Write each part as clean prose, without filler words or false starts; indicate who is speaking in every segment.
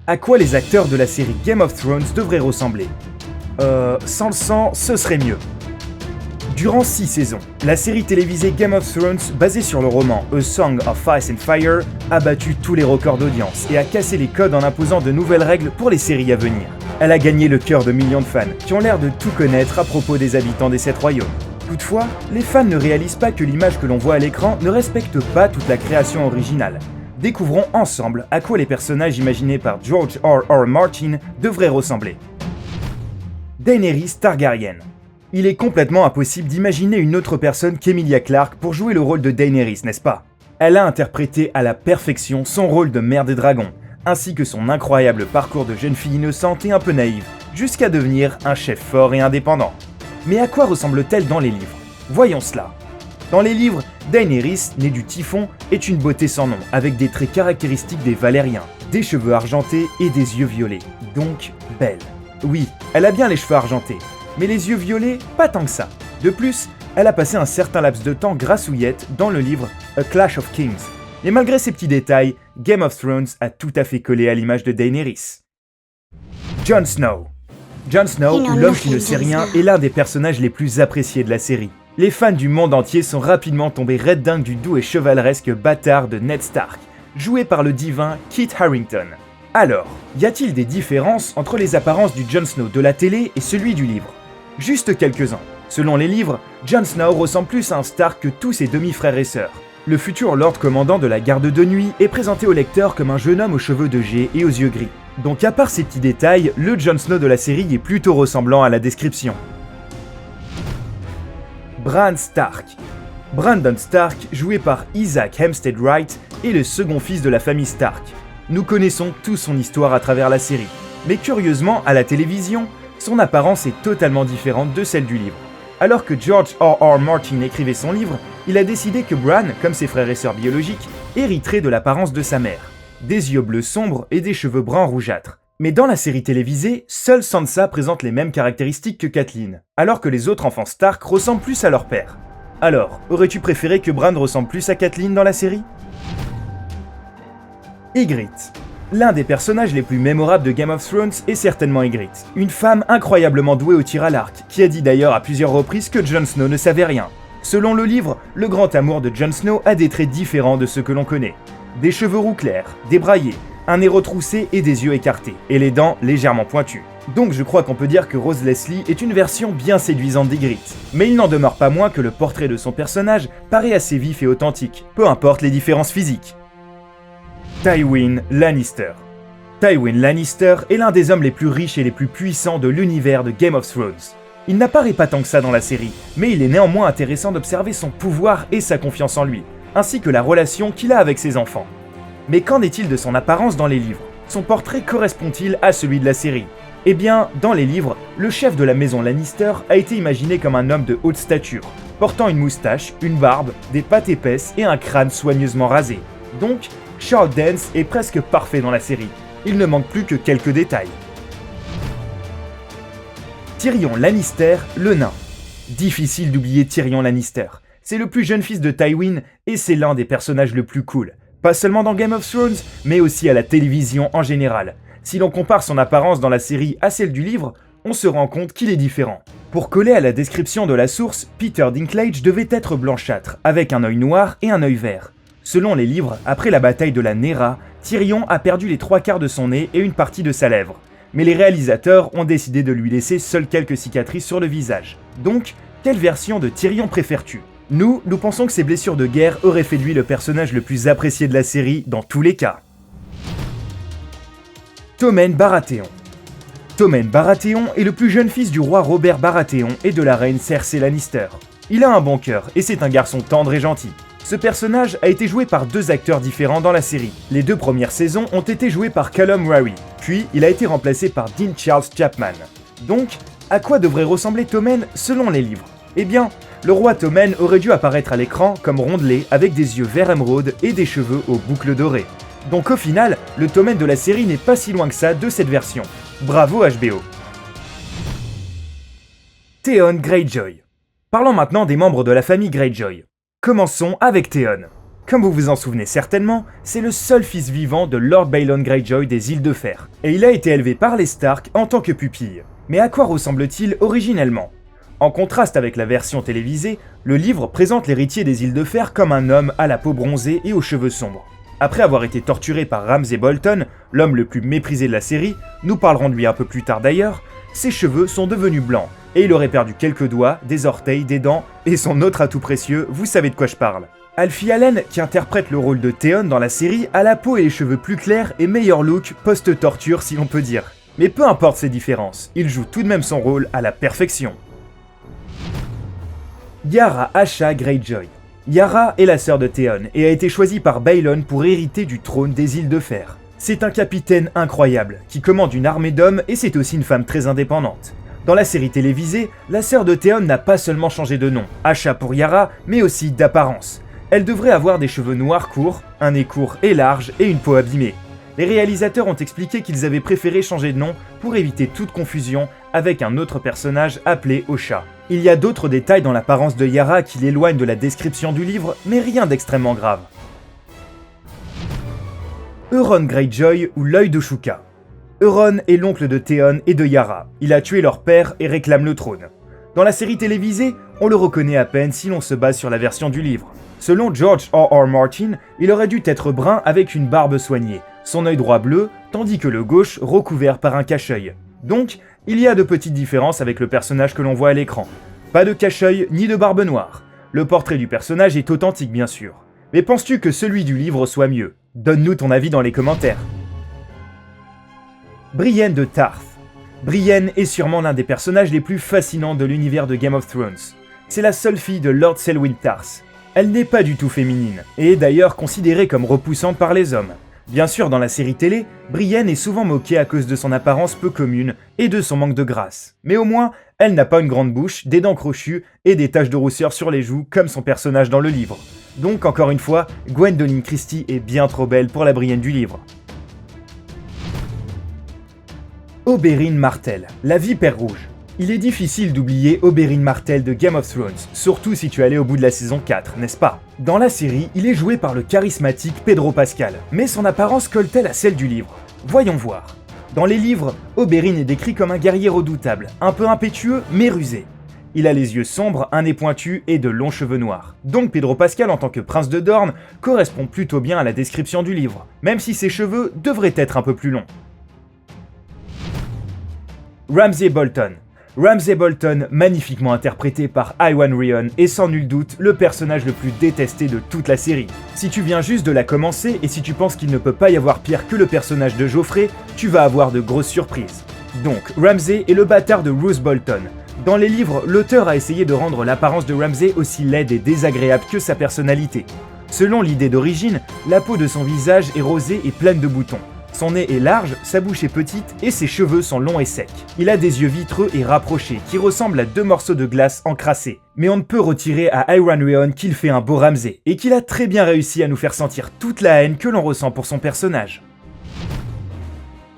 Speaker 1: À quoi les acteurs de la série Game of Thrones devraient ressembler? Sans le sang, ce serait mieux. Durant 6 saisons, la série télévisée Game of Thrones, basée sur le roman A Song of Ice and Fire, a battu tous les records d'audience et a cassé les codes en imposant de nouvelles règles pour les séries à venir. Elle a gagné le cœur de millions de fans qui ont l'air de tout connaître à propos des habitants des 7 royaumes. Toutefois, les fans ne réalisent pas que l'image que l'on voit à l'écran ne respecte pas toute la création originale. Découvrons ensemble à quoi les personnages imaginés par George R.R. Martin devraient ressembler. Daenerys Targaryen. Il est complètement impossible d'imaginer une autre personne qu'Emilia Clarke pour jouer le rôle de Daenerys, n'est-ce pas? Elle a interprété à la perfection son rôle de mère des dragons, ainsi que son incroyable parcours de jeune fille innocente et un peu naïve, jusqu'à devenir un chef fort et indépendant. Mais à quoi ressemble-t-elle dans les livres? Voyons cela. Dans les livres, Daenerys, née du Typhon, est une beauté sans nom, avec des traits caractéristiques des Valériens, des cheveux argentés et des yeux violets, donc belle. Oui, elle a bien les cheveux argentés, mais les yeux violets, pas tant que ça. De plus, elle a passé un certain laps de temps grassouillette dans le livre A Clash of Kings. Et malgré ces petits détails, Game of Thrones a tout à fait collé à l'image de Daenerys. Jon Snow. Jon Snow, ou l'homme qui ne sait rien, est l'un des personnages les plus appréciés de la série. Les fans du monde entier sont rapidement tombés red dingues du doux et chevaleresque bâtard de Ned Stark, joué par le divin Kit Harington. Alors, y a-t-il des différences entre les apparences du Jon Snow de la télé et celui du livre? Juste quelques-uns. Selon les livres, Jon Snow ressemble plus à un Stark que tous ses demi-frères et sœurs. Le futur Lord Commandant de la Garde de Nuit est présenté au lecteur comme un jeune homme aux cheveux de jet et aux yeux gris. Donc à part ces petits détails, le Jon Snow de la série est plutôt ressemblant à la description. Bran Stark. Brandon Stark, joué par Isaac Hempstead Wright, est le second fils de la famille Stark. Nous connaissons tous son histoire à travers la série, mais curieusement, à la télévision, son apparence est totalement différente de celle du livre. Alors que George R.R. Martin écrivait son livre, il a décidé que Bran, comme ses frères et sœurs biologiques, hériterait de l'apparence de sa mère. Des yeux bleus sombres et des cheveux bruns rougeâtres. Mais dans la série télévisée, seule Sansa présente les mêmes caractéristiques que Catelyn, alors que les autres enfants Stark ressemblent plus à leur père. Alors, aurais-tu préféré que Bran ressemble plus à Catelyn dans la série? Ygritte. L'un des personnages les plus mémorables de Game of Thrones est certainement Ygritte, une femme incroyablement douée au tir à l'arc, qui a dit d'ailleurs à plusieurs reprises que Jon Snow ne savait rien. Selon le livre, le grand amour de Jon Snow a des traits différents de ceux que l'on connaît. Des cheveux roux clairs, débraillés, un nez retroussé et des yeux écartés, et les dents légèrement pointues. Donc je crois qu'on peut dire que Rose Leslie est une version bien séduisante d'Ygritte. Mais il n'en demeure pas moins que le portrait de son personnage paraît assez vif et authentique, peu importe les différences physiques. Tywin Lannister. Tywin Lannister est l'un des hommes les plus riches et les plus puissants de l'univers de Game of Thrones. Il n'apparaît pas tant que ça dans la série, mais il est néanmoins intéressant d'observer son pouvoir et sa confiance en lui, ainsi que la relation qu'il a avec ses enfants. Mais qu'en est-il de son apparence dans les livres? Son portrait correspond-il à celui de la série? Eh bien, dans les livres, le chef de la maison Lannister a été imaginé comme un homme de haute stature, portant une moustache, une barbe, des pattes épaisses et un crâne soigneusement rasé. Donc, Charles Dance est presque parfait dans la série. Il ne manque plus que quelques détails. Tyrion Lannister, le nain. Difficile d'oublier Tyrion Lannister. C'est le plus jeune fils de Tywin et c'est l'un des personnages le plus cool. Pas seulement dans Game of Thrones, mais aussi à la télévision en général. Si l'on compare son apparence dans la série à celle du livre, on se rend compte qu'il est différent. Pour coller à la description de la source, Peter Dinklage devait être blanchâtre, avec un œil noir et un œil vert. Selon les livres, après la bataille de la Nera, Tyrion a perdu les 3/4 de son nez et une partie de sa lèvre. Mais les réalisateurs ont décidé de lui laisser seules quelques cicatrices sur le visage. Donc, quelle version de Tyrion préfères-tu? Nous pensons que ces blessures de guerre auraient fait de lui le personnage le plus apprécié de la série dans tous les cas. Tommen Baratheon. Tommen Baratheon est le plus jeune fils du roi Robert Baratheon et de la reine Cersei Lannister. Il a un bon cœur et c'est un garçon tendre et gentil. Ce personnage a été joué par 2 acteurs différents dans la série. Les 2 premières saisons ont été jouées par Callum Rary, puis il a été remplacé par Dean Charles Chapman. Donc, à quoi devrait ressembler Tommen selon les livres? Eh bien, le roi Tommen aurait dû apparaître à l'écran comme rondelé avec des yeux vert émeraude et des cheveux aux boucles dorées. Donc au final, le Tommen de la série n'est pas si loin que ça de cette version. Bravo HBO. Theon Greyjoy. Parlons maintenant des membres de la famille Greyjoy. Commençons avec Theon. Comme vous vous en souvenez certainement, c'est le seul fils vivant de Lord Balon Greyjoy des Îles de Fer, et il a été élevé par les Stark en tant que pupille. Mais à quoi ressemble-t-il originellement ? En contraste avec la version télévisée, le livre présente l'héritier des Îles de Fer comme un homme à la peau bronzée et aux cheveux sombres. Après avoir été torturé par Ramsay Bolton, l'homme le plus méprisé de la série, nous parlerons de lui un peu plus tard d'ailleurs, ses cheveux sont devenus blancs, et il aurait perdu quelques doigts, des orteils, des dents, et son autre atout précieux, vous savez de quoi je parle. Alfie Allen, qui interprète le rôle de Theon dans la série, a la peau et les cheveux plus clairs et meilleur look post-torture si l'on peut dire. Mais peu importe ces différences, il joue tout de même son rôle à la perfection. Yara Asha Greyjoy. Yara est la sœur de Theon et a été choisie par Balon pour hériter du trône des Îles de Fer. C'est un capitaine incroyable, qui commande une armée d'hommes et c'est aussi une femme très indépendante. Dans la série télévisée, la sœur de Theon n'a pas seulement changé de nom, Asha pour Yara, mais aussi d'apparence. Elle devrait avoir des cheveux noirs courts, un nez court et large et une peau abîmée. Les réalisateurs ont expliqué qu'ils avaient préféré changer de nom pour éviter toute confusion avec un autre personnage appelé Osha. Il y a d'autres détails dans l'apparence de Yara qui l'éloignent de la description du livre, mais rien d'extrêmement grave. Euron Greyjoy ou l'œil de Shuka. Euron est l'oncle de Theon et de Yara. Il a tué leur père et réclame le trône. Dans la série télévisée, on le reconnaît à peine si l'on se base sur la version du livre. Selon George R.R. Martin, il aurait dû être brun avec une barbe soignée, son œil droit bleu, tandis que le gauche recouvert par un cache-œil. Donc, il y a de petites différences avec le personnage que l'on voit à l'écran. Pas de cache-œil ni de barbe noire. Le portrait du personnage est authentique bien sûr. Mais penses-tu que celui du livre soit mieux ? Donne-nous ton avis dans les commentaires. Brienne de Tarth. Brienne est sûrement l'un des personnages les plus fascinants de l'univers de Game of Thrones. C'est la seule fille de Lord Selwyn Tarth. Elle n'est pas du tout féminine, et est d'ailleurs considérée comme repoussante par les hommes. Bien sûr, dans la série télé, Brienne est souvent moquée à cause de son apparence peu commune et de son manque de grâce. Mais au moins, elle n'a pas une grande bouche, des dents crochues et des taches de rousseur sur les joues comme son personnage dans le livre. Donc encore une fois, Gwendoline Christie est bien trop belle pour la Brienne du livre. Oberyn Martell, la vipère rouge. Il est difficile d'oublier Oberyn Martell de Game of Thrones, surtout si tu es allé au bout de la saison 4, n'est-ce pas ? Dans la série, il est joué par le charismatique Pedro Pascal, mais son apparence colle-t-elle à celle du livre ? Voyons voir. Dans les livres, Oberyn est décrit comme un guerrier redoutable, un peu impétueux mais rusé. Il a les yeux sombres, un nez pointu et de longs cheveux noirs. Donc Pedro Pascal en tant que prince de Dorne correspond plutôt bien à la description du livre, même si ses cheveux devraient être un peu plus longs. Ramsay Bolton. Ramsay Bolton, magnifiquement interprété par Iwan Rheon, est sans nul doute le personnage le plus détesté de toute la série. Si tu viens juste de la commencer et si tu penses qu'il ne peut pas y avoir pire que le personnage de Joffrey, tu vas avoir de grosses surprises. Donc, Ramsay est le bâtard de Roose Bolton. Dans les livres, l'auteur a essayé de rendre l'apparence de Ramsay aussi laide et désagréable que sa personnalité. Selon l'idée d'origine, la peau de son visage est rosée et pleine de boutons. Son nez est large, sa bouche est petite et ses cheveux sont longs et secs. Il a des yeux vitreux et rapprochés qui ressemblent à deux morceaux de glace encrassés. Mais on ne peut retirer à Iwan Rheon qu'il fait un beau Ramsay et qu'il a très bien réussi à nous faire sentir toute la haine que l'on ressent pour son personnage.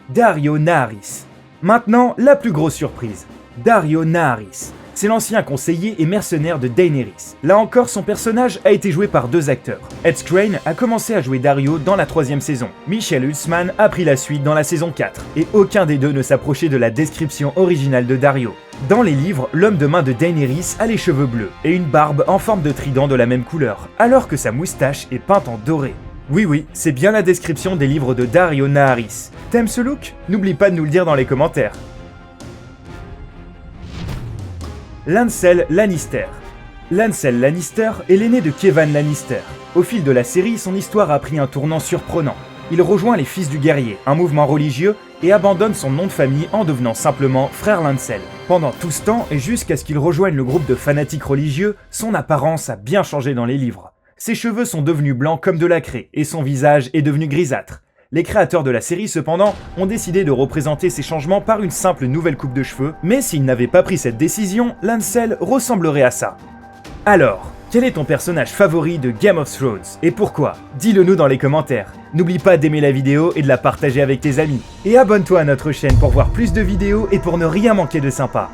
Speaker 1: Daario Naharis. Maintenant, la plus grosse surprise. Daario Naharis. C'est l'ancien conseiller et mercenaire de Daenerys. Là encore, son personnage a été joué par deux acteurs. Ed Skrein a commencé à jouer Daario dans la 3e saison. Michel Hulsman a pris la suite dans la saison 4. Et aucun des deux ne s'approchait de la description originale de Daario. Dans les livres, l'homme de main de Daenerys a les cheveux bleus et une barbe en forme de trident de la même couleur, alors que sa moustache est peinte en doré. Oui, c'est bien la description des livres de Daario Naharis. T'aimes ce look ? N'oublie pas de nous le dire dans les commentaires. Lancel Lannister. Lancel Lannister est l'aîné de Kevan Lannister. Au fil de la série, son histoire a pris un tournant surprenant. Il rejoint les Fils du Guerrier, un mouvement religieux, et abandonne son nom de famille en devenant simplement Frère Lancel. Pendant tout ce temps, et jusqu'à ce qu'il rejoigne le groupe de fanatiques religieux, son apparence a bien changé dans les livres. Ses cheveux sont devenus blancs comme de la craie, et son visage est devenu grisâtre. Les créateurs de la série, cependant, ont décidé de représenter ces changements par une simple nouvelle coupe de cheveux, mais s'ils n'avaient pas pris cette décision, Lancel ressemblerait à ça. Alors, quel est ton personnage favori de Game of Thrones et pourquoi ? Dis-le nous dans les commentaires. N'oublie pas d'aimer la vidéo et de la partager avec tes amis. Et abonne-toi à notre chaîne pour voir plus de vidéos et pour ne rien manquer de sympa.